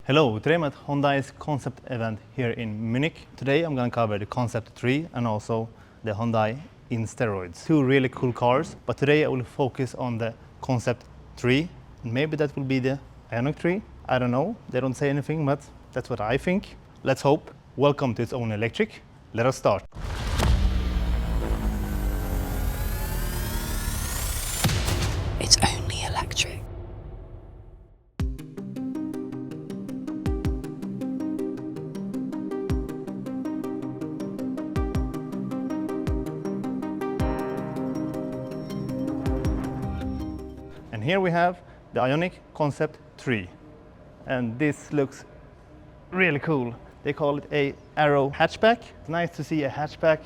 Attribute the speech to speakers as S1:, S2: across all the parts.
S1: Hello, today I'm at Hyundai's concept event here in Munich. Today I'm going to cover the Concept 3 and also the Hyundai Insteroids. Two really cool cars, but today I will focus on the Concept 3. And maybe that will be the Ioniq 3. I don't know, they don't say anything, but that's what I think. Let's hope. Welcome to It's Only Electric. Let us start.
S2: It's only electric.
S1: And here we have the Ionic Concept 3. And this looks really cool. They call it a Aero hatchback. It's nice to see a hatchback,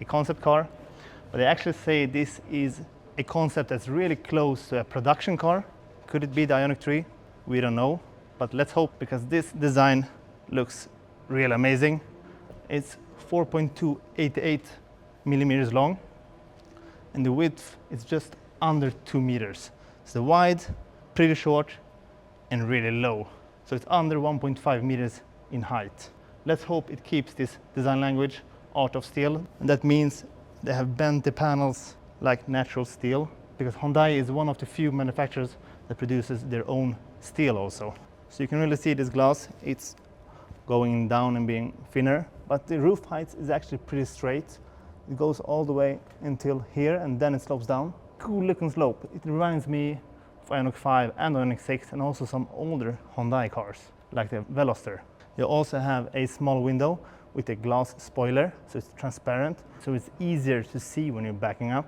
S1: a concept car. But they actually say this is a concept that's really close to a production car. Could it be the Ioniq 3? We don't know. But let's hope, because this design looks really amazing. It's 4.288 millimeters long. And the width is just under 2 meters. So wide, pretty short, and really low. So it's under 1.5 meters in height. Let's hope it keeps this design language, art of steel. And that means they have bent the panels like natural steel, because Hyundai is one of the few manufacturers that produces their own steel also. So you can really see this glass, it's going down and being thinner, but the roof height is actually pretty straight. It goes all the way until here and then it slopes down. Cool looking slope. It reminds me of Ioniq 5 and Ioniq 6 and also some older Hyundai cars like the Veloster. You also have a small window with a glass spoiler, so it's transparent, so it's easier to see when you're backing up.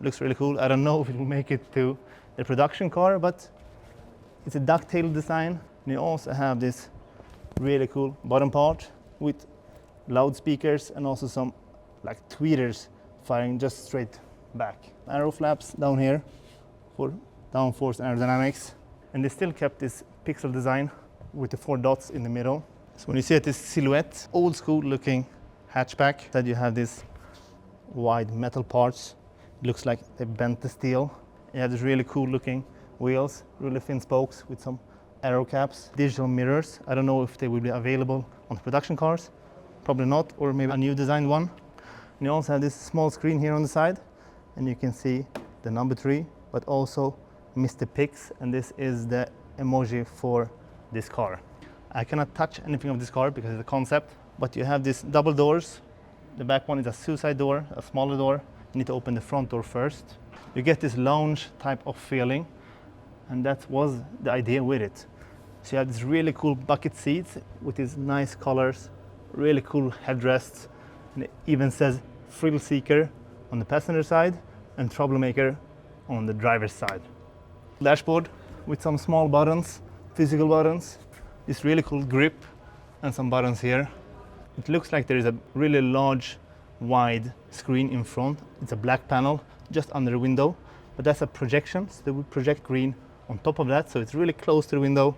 S1: Looks really cool. I don't know if it will make it to the production car, but it's a ducktail design. And you also have this really cool bottom part with loudspeakers and also some like tweeters firing just straight back. Aero flaps down here for downforce aerodynamics. And they still kept this pixel design with the 4 dots in the middle. So when you see it, this silhouette, old school looking hatchback, that you have these wide metal parts. It looks like they bent the steel. You have these really cool looking wheels, really thin spokes with some aero caps, digital mirrors. I don't know if they will be available on production cars. Probably not, or maybe a new designed one. And you also have this small screen here on the side, and you can see the number 3, but also Mr. Pix, and this is the emoji for this car. I cannot touch anything of this car because it's a concept, but you have these double doors. The back one is a suicide door, a smaller door. You need to open the front door first. You get this lounge type of feeling, and that was the idea with it. So you have these really cool bucket seats with these nice colors, really cool headrests, and it even says thrill seeker on the passenger side and troublemaker on the driver's side. Dashboard with some small buttons, physical buttons, this really cool grip and some buttons here. It looks like there is a really large, wide screen in front. It's a black panel just under the window, but that's a projection, so they will project green on top of that, so it's really close to the window,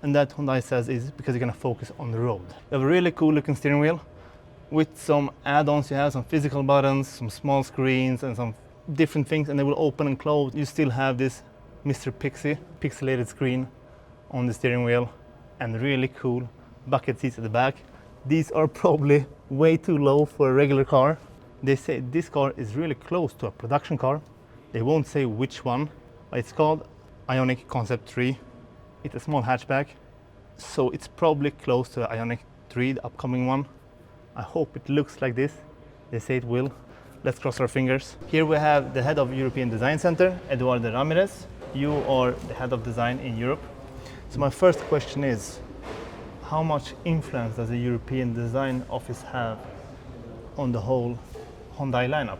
S1: and that Hyundai says is because you're going to focus on the road. You have a really cool looking steering wheel with some add-ons. You have some physical buttons, some small screens, and some different things, and they will open and close. You still have this Mr. Pixie pixelated screen on the steering wheel, and really cool bucket seats at the back. These are probably way too low for a regular car. They say this car is really close to a production car. They won't say which one, but it's called Ionic Concept 3. It's a small hatchback, so it's probably close to Ioniq 3, the upcoming one. I hope it looks like this. They say it will. Let's cross our fingers. Here we have the head of European Design Center, Eduardo Ramirez. You are the head of design in Europe. So my first question is, how much influence does the European Design Office have on the whole Hyundai lineup?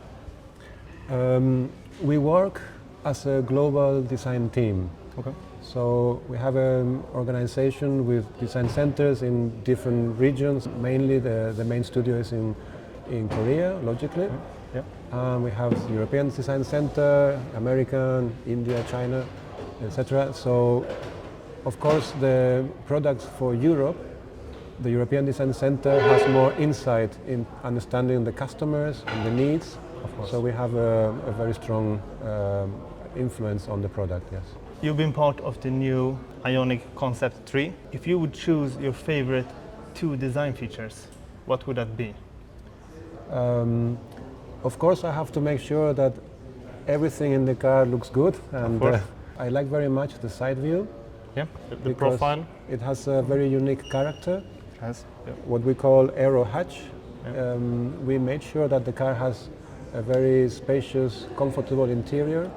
S3: We work as a global design team.
S1: Okay.
S3: So we have an organization with design centers in different regions. Mainly the main studio is in Korea, logically.
S1: Yeah.
S3: We have the European Design Center, American, India, China, etc. So of course the products for Europe, the European Design Center has more insight in understanding the customers and the needs. Of course. So we have a very strong influence on the product, yes.
S1: You've been part of the new Ionic Concept 3. If you would choose your favorite 2 design features, what would that be?
S3: Of course, I have to make sure that everything in the car looks good, and
S1: course.
S3: I like very much the side view.
S1: Yeah, the
S3: because
S1: profile.
S3: It has a very unique character,
S1: Has, yeah.
S3: what we call aero hatch.
S1: Yeah.
S3: We made sure that the car has a very spacious, comfortable interior,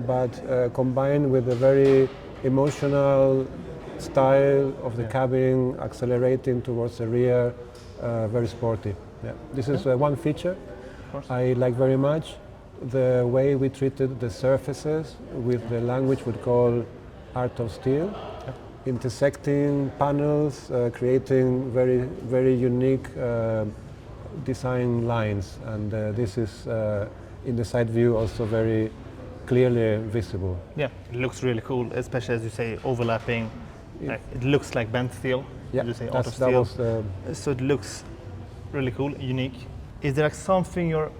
S3: but combined with a very emotional style of the cabin, accelerating towards the rear, very sporty. Yeah. This is one feature I like very much. The way we treated the surfaces with the language we call art of steel, intersecting panels, creating very unique design lines, and this is in the side view also very clearly visible.
S1: Yeah, it looks really cool, especially as you say, overlapping. Like, it looks like bent steel.
S3: Yeah,
S1: You say
S3: that
S1: auto steel.
S3: was the
S1: So it looks really cool, unique. Is there like something you're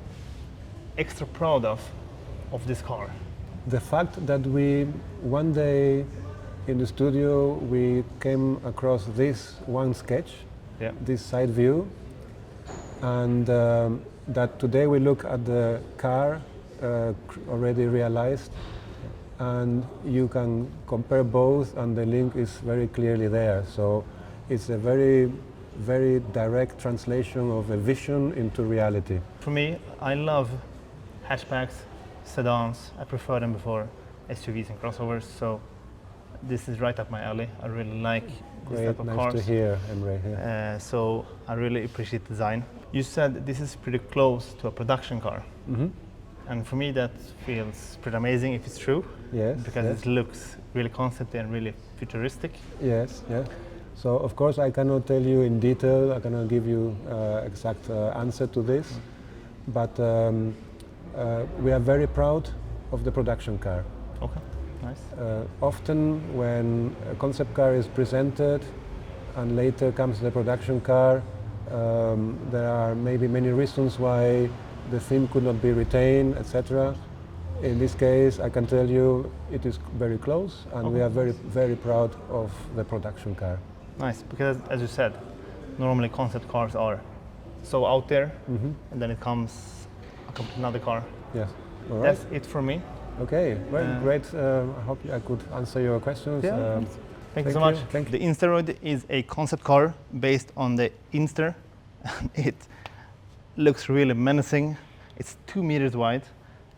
S1: extra proud of this car?
S3: the fact that we one day in the studio we came across this one sketch,
S1: Yeah.
S3: this side view, and that today we look at the car already realized, and you can compare both, and the link is very clearly there. So it's a very direct translation of a vision into reality.
S1: For me, I love hatchbacks, sedans. I prefer them before SUVs and crossovers. So this is right up my alley. I really like this
S3: Great,
S1: type of
S3: nice
S1: cars.
S3: to hear, Emre. Yeah.
S1: So I really appreciate design. You said this is pretty close to a production car.
S3: Mm-hmm.
S1: And for me, that feels pretty amazing if it's true.
S3: Yes.
S1: Because
S3: yes.
S1: it looks really concept and really futuristic.
S3: Yes, yeah. So of course I cannot tell you in detail, I cannot give you exact answer to this, but we are very proud of the production car.
S1: Okay, nice.
S3: Often when a concept car is presented and later comes the production car, there are maybe many reasons why the theme could not be retained, etc. In this case, I can tell you it is very close, and we are very proud of the production car.
S1: Nice, because as you said, normally concept cars are so out there, and then it comes a complete another car.
S3: Yes. All right.
S1: That's it for me.
S3: Okay. Well, great. I hope I could answer your questions.
S1: Thank you so much.
S3: Thank you.
S1: The Insteroid is a concept car based on the Inster. It looks really menacing. It's 2 meters wide,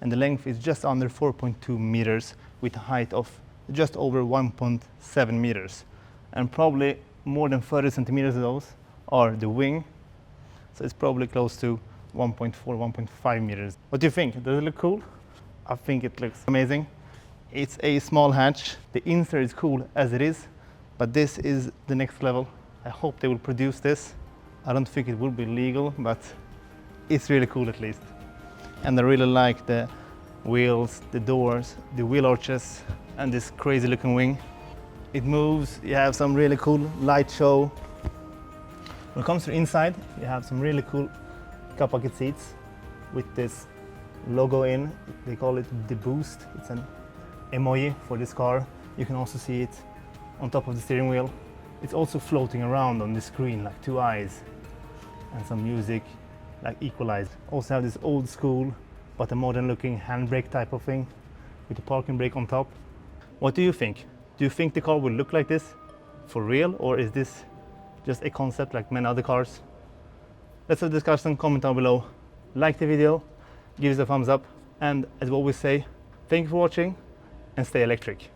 S1: and the length is just under 4.2 meters with a height of just over 1.7 meters. And probably more than 30 centimeters of those are the wing. So it's probably close to 1.4, 1.5 meters. What do you think? Does it look cool? I think it looks amazing. It's a small hatch. The Inster is cool as it is, but this is the next level. I hope they will produce this. I don't think it will be legal, but it's really cool at least. And I really like the wheels, the doors, the wheel arches, and this crazy looking wing. It moves, you have some really cool light show. When it comes to inside, you have some really cool cup bucket seats with this logo in. They call it the Boost. It's an emoji for this car. You can also see it on top of the steering wheel. It's also floating around on the screen like 2 eyes, and some music like equalized. Also have this old school but a modern looking handbrake type of thing with a parking brake on top. What do you think? Do you think the car will look like this for real, or is this just a concept like many other cars? Let's have a discussion, comment down below. Like the video, give us a thumbs up, and as we always say, thank you for watching and stay electric.